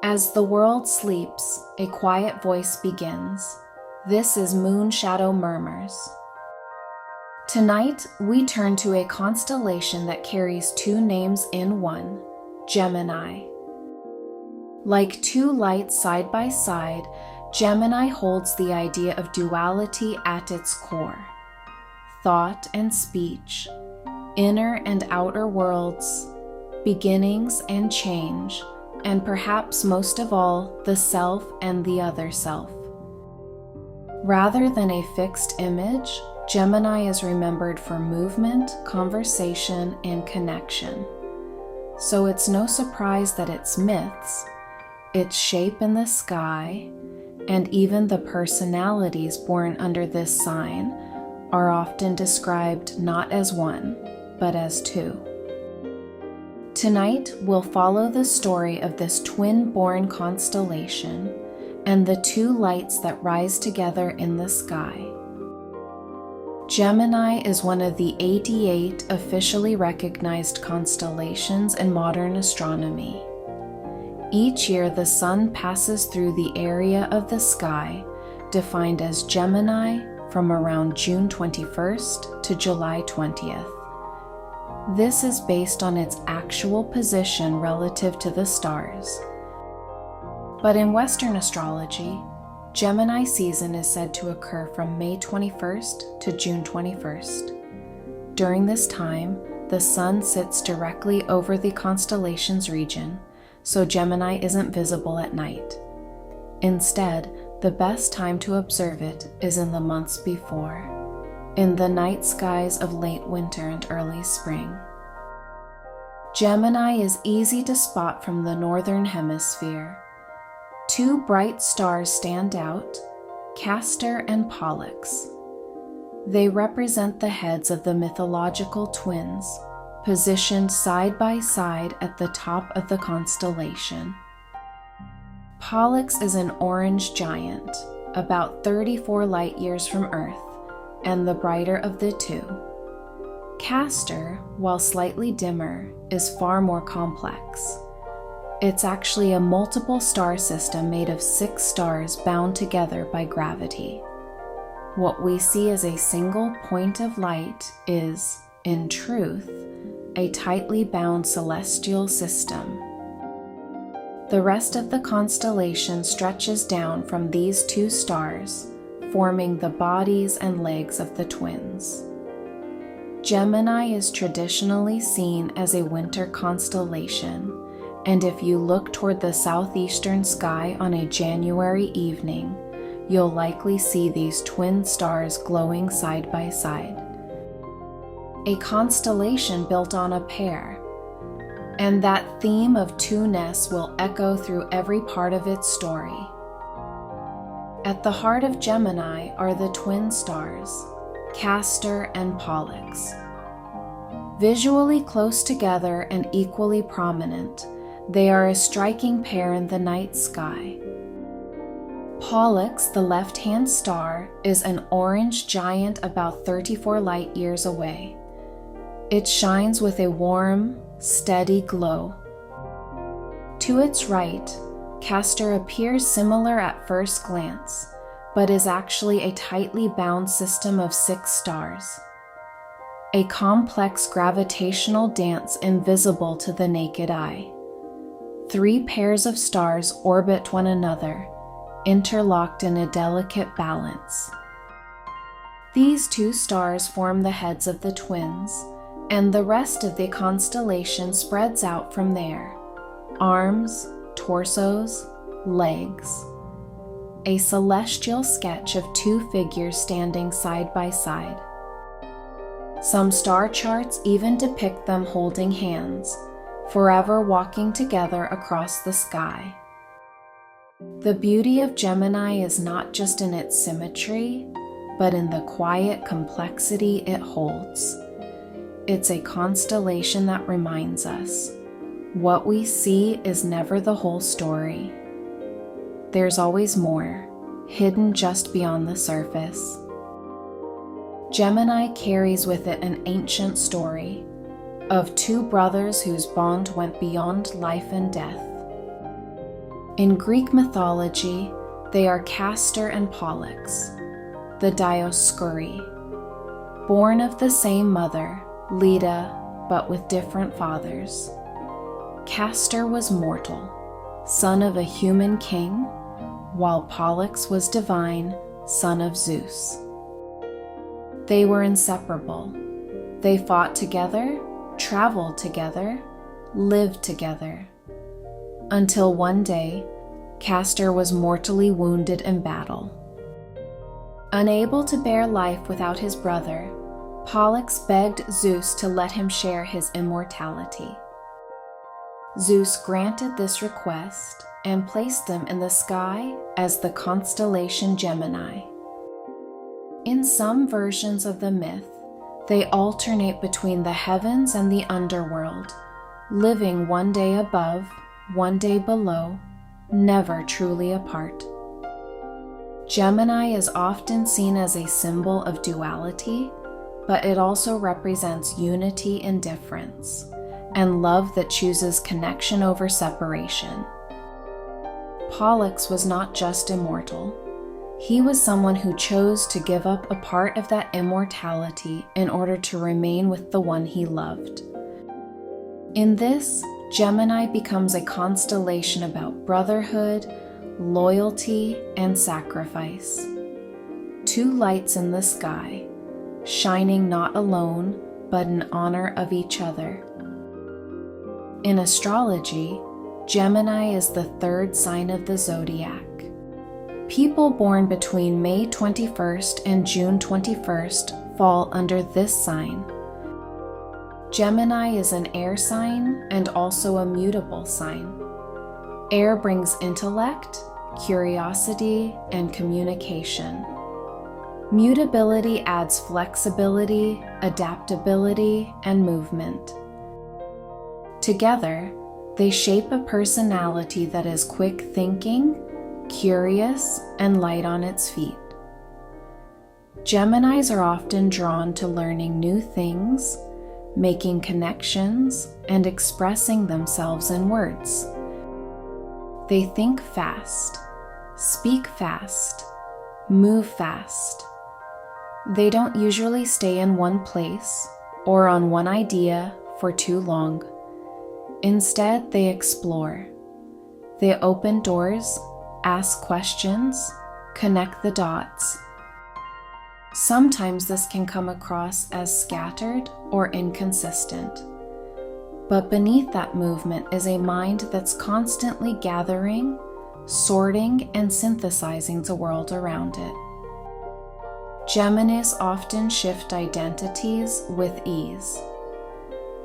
As the world sleeps, a quiet voice begins. This is Moon Shadow Murmurs. Tonight, we turn to a constellation that carries two names in one, Gemini. Like two lights side by side, Gemini holds the idea of duality at its core. Thought and speech, inner and outer worlds, beginnings and change, and perhaps most of all, the self and the other self. Rather than a fixed image, Gemini is remembered for movement, conversation, and connection. So it's no surprise that its myths, its shape in the sky, and even the personalities born under this sign are often described not as one, but as two. Tonight, we'll follow the story of this twin-born constellation and the two lights that rise together in the sky. Gemini is one of the 88 officially recognized constellations in modern astronomy. Each year, the sun passes through the area of the sky defined as Gemini from around June 21st to July 20th. This is based on its actual position relative to the stars. But in Western astrology, Gemini season is said to occur from May 21st to June 21st. During this time, the sun sits directly over the constellation's region, so Gemini isn't visible at night. Instead, the best time to observe it is in the months before, in the night skies of late winter and early spring. Gemini is easy to spot from the northern hemisphere. Two bright stars stand out, Castor and Pollux. They represent the heads of the mythological twins, positioned side by side at the top of the constellation. Pollux is an orange giant, about 34 light years from Earth, and the brighter of the two. Castor, while slightly dimmer, is far more complex. It's actually a multiple star system made of 6 stars bound together by gravity. What we see as a single point of light is, in truth, a tightly bound celestial system. The rest of the constellation stretches down from these 2 stars, forming the bodies and legs of the twins. Gemini is traditionally seen as a winter constellation, and if you look toward the southeastern sky on a January evening, you'll likely see these twin stars glowing side by side. A constellation built on a pair, and that theme of two-ness will echo through every part of its story. At the heart of Gemini are the twin stars, Castor and Pollux. Visually close together and equally prominent, they are a striking pair in the night sky. Pollux, the left-hand star, is an orange giant about 34 light years away. It shines with a warm, steady glow. To its right, Castor appears similar at first glance, but is actually a tightly bound system of 6 stars. A complex gravitational dance invisible to the naked eye. 3 pairs of stars orbit one another, interlocked in a delicate balance. These 2 stars form the heads of the twins, and the rest of the constellation spreads out from there. Arms, torsos, legs. A celestial sketch of 2 figures standing side by side. Some star charts even depict them holding hands, forever walking together across the sky. The beauty of Gemini is not just in its symmetry, but in the quiet complexity it holds. It's a constellation that reminds us, what we see is never the whole story. There's always more, hidden just beyond the surface. Gemini carries with it an ancient story of 2 brothers whose bond went beyond life and death. In Greek mythology, they are Castor and Pollux, the Dioscuri, born of the same mother, Leda, but with different fathers. Castor was mortal, son of a human king, while Pollux was divine, son of Zeus. They were inseparable. They fought together, traveled together, lived together, until one day, Castor was mortally wounded in battle. Unable to bear life without his brother, Pollux begged Zeus to let him share his immortality. Zeus granted this request and placed them in the sky as the constellation Gemini. In some versions of the myth, they alternate between the heavens and the underworld, living one day above, one day below, never truly apart. Gemini is often seen as a symbol of duality, but it also represents unity in difference, and love that chooses connection over separation. Pollux was not just immortal. He was someone who chose to give up a part of that immortality in order to remain with the one he loved. In this, Gemini becomes a constellation about brotherhood, loyalty, and sacrifice. Two lights in the sky, shining not alone, but in honor of each other. In astrology, Gemini is the third sign of the zodiac. People born between May 21st and June 21st fall under this sign. Gemini is an air sign and also a mutable sign. Air brings intellect, curiosity, and communication. Mutability adds flexibility, adaptability, and movement. Together, they shape a personality that is quick thinking, curious, and light on its feet. Geminis are often drawn to learning new things, making connections, and expressing themselves in words. They think fast, speak fast, move fast. They don't usually stay in one place or on one idea for too long. Instead, they explore. They open doors, ask questions, connect the dots. Sometimes this can come across as scattered or inconsistent. But beneath that movement is a mind that's constantly gathering, sorting, and synthesizing the world around it. Geminis often shift identities with ease.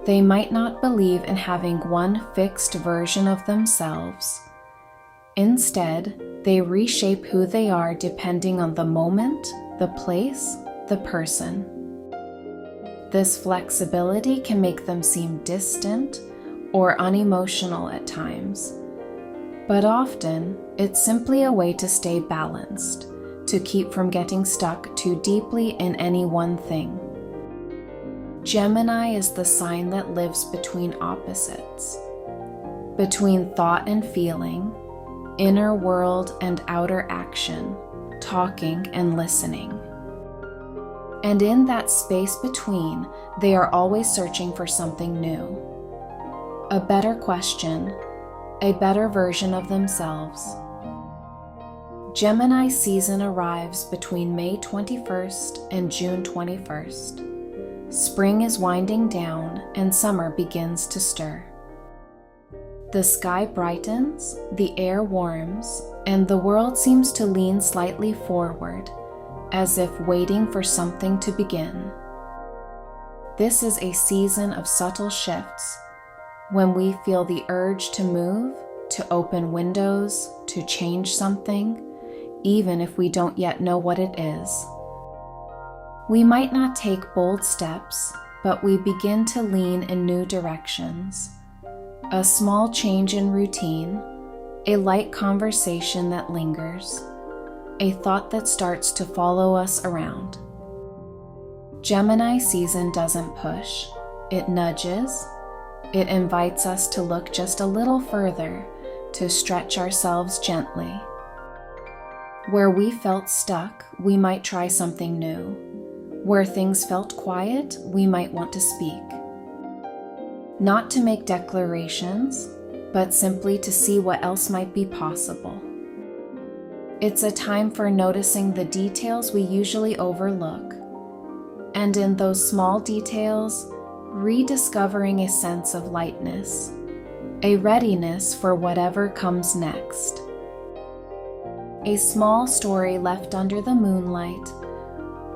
They might not believe in having one fixed version of themselves. Instead, they reshape who they are depending on the moment, the place, the person. This flexibility can make them seem distant or unemotional at times, but often it's simply a way to stay balanced, to keep from getting stuck too deeply in any one thing. Gemini is the sign that lives between opposites, between thought and feeling, inner world and outer action, talking and listening. And in that space between, they are always searching for something new. A better question, a better version of themselves. Gemini season arrives between May 21st and June 21st. Spring is winding down and summer begins to stir. The sky brightens, the air warms, and the world seems to lean slightly forward, as if waiting for something to begin. This is a season of subtle shifts, when we feel the urge to move, to open windows, to change something, even if we don't yet know what it is. We might not take bold steps, but we begin to lean in new directions. A small change in routine, a light conversation that lingers, a thought that starts to follow us around. Gemini season doesn't push, it nudges. It invites us to look just a little further, to stretch ourselves gently. Where we felt stuck, we might try something new. Where things felt quiet, we might want to speak. Not to make declarations, but simply to see what else might be possible. It's a time for noticing the details we usually overlook, and in those small details, rediscovering a sense of lightness, a readiness for whatever comes next. A small story left under the moonlight.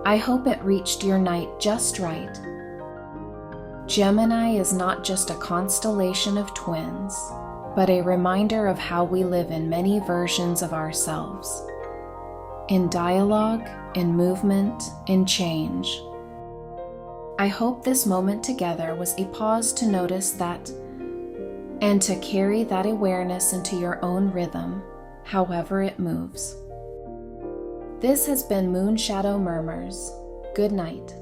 I hope it reached your night just right. Gemini is not just a constellation of twins, but a reminder of how we live in many versions of ourselves. In dialogue, in movement, in change. I hope this moment together was a pause to notice that, and to carry that awareness into your own rhythm, however it moves. This has been Moon Shadow Murmurs. Good night.